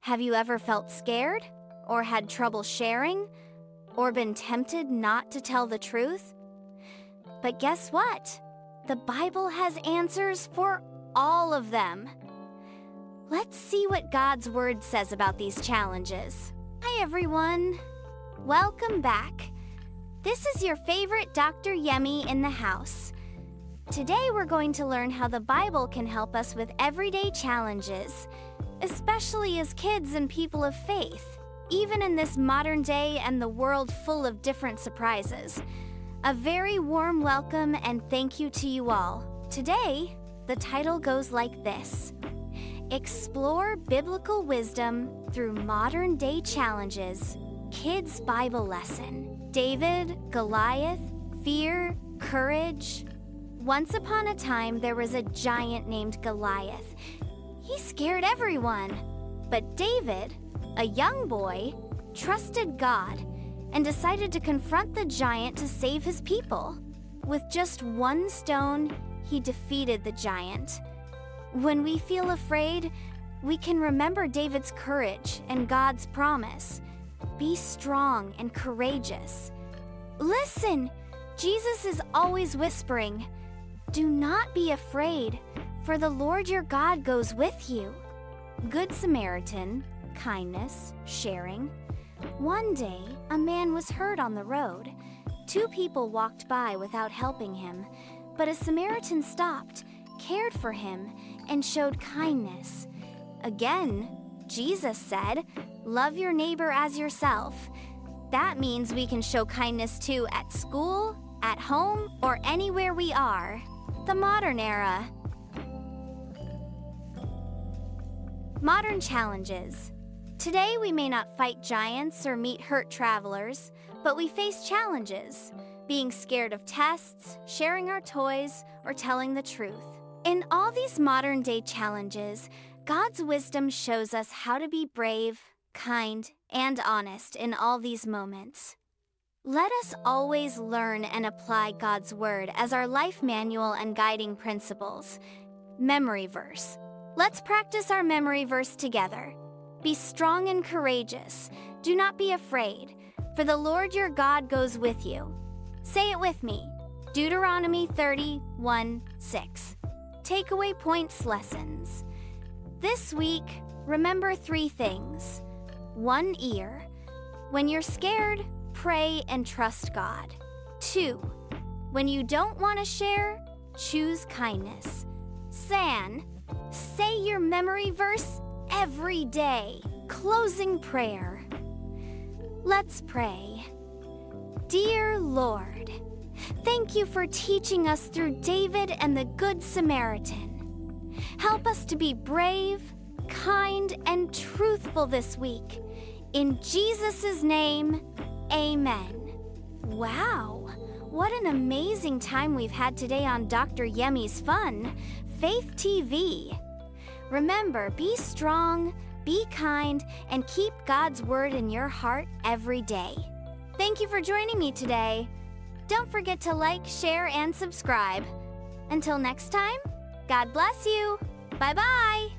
Have you ever felt scared, or had trouble sharing, or been tempted not to tell the truth? But guess what? The Bible has answers for all of them. Let's see what God's Word says about these challenges. Hi everyone! Welcome back. This is your favorite Dr. Yemi in the house. Today we're going to learn how the Bible can help us with everyday challenges, especially as kids and people of faith, even in this modern day and the world full of different surprises. A very warm welcome and thank you to you all. Today, the title goes like this: Explore Biblical Wisdom Through Modern Day Challenges, Kids Bible Lesson. David, Goliath, Fear, Courage. Once upon a time, there was a giant named Goliath. He scared everyone. But David, a young boy, trusted God and decided to confront the giant to save his people. With just one stone, he defeated the giant. When we feel afraid, we can remember David's courage and God's promise. Be strong and courageous. Listen, Jesus is always whispering, "Do not be afraid, for the Lord your God goes with you." Good Samaritan, kindness, sharing. One day, a man was hurt on the road. Two people walked by without helping him, but a Samaritan stopped, cared for him, and showed kindness. Again, Jesus said, "Love your neighbor as yourself." That means we can show kindness too at school, at home, or anywhere we are. The modern era. Modern challenges. Today we may not fight giants or meet hurt travelers, but we face challenges, being scared of tests, sharing our toys, or telling the truth. In all these modern day challenges, God's wisdom shows us how to be brave, kind, and honest in all these moments. Let us always learn and apply God's Word as our life manual and guiding principles. Memory verse. Let's practice our memory verse together. Be strong and courageous. Do not be afraid, for the Lord your God goes with you. Say it with me. Deuteronomy 31:6. Takeaway points lessons. This week, remember 3 things. 1 ear. When you're scared, pray and trust God. 2. When you don't want to share, choose kindness. Say your memory verse every day. Closing prayer. Let's pray. Dear Lord, thank you for teaching us through David and the Good Samaritan. Help us to be brave, kind, and truthful this week. In Jesus' name, amen. Wow, what an amazing time we've had today on Dr. Yemi's Fun, Faith TV. Remember, be strong, be kind, and keep God's Word in your heart every day. Thank you for joining me today. Don't forget to like, share, and subscribe. Until next time, God bless you. Bye-bye.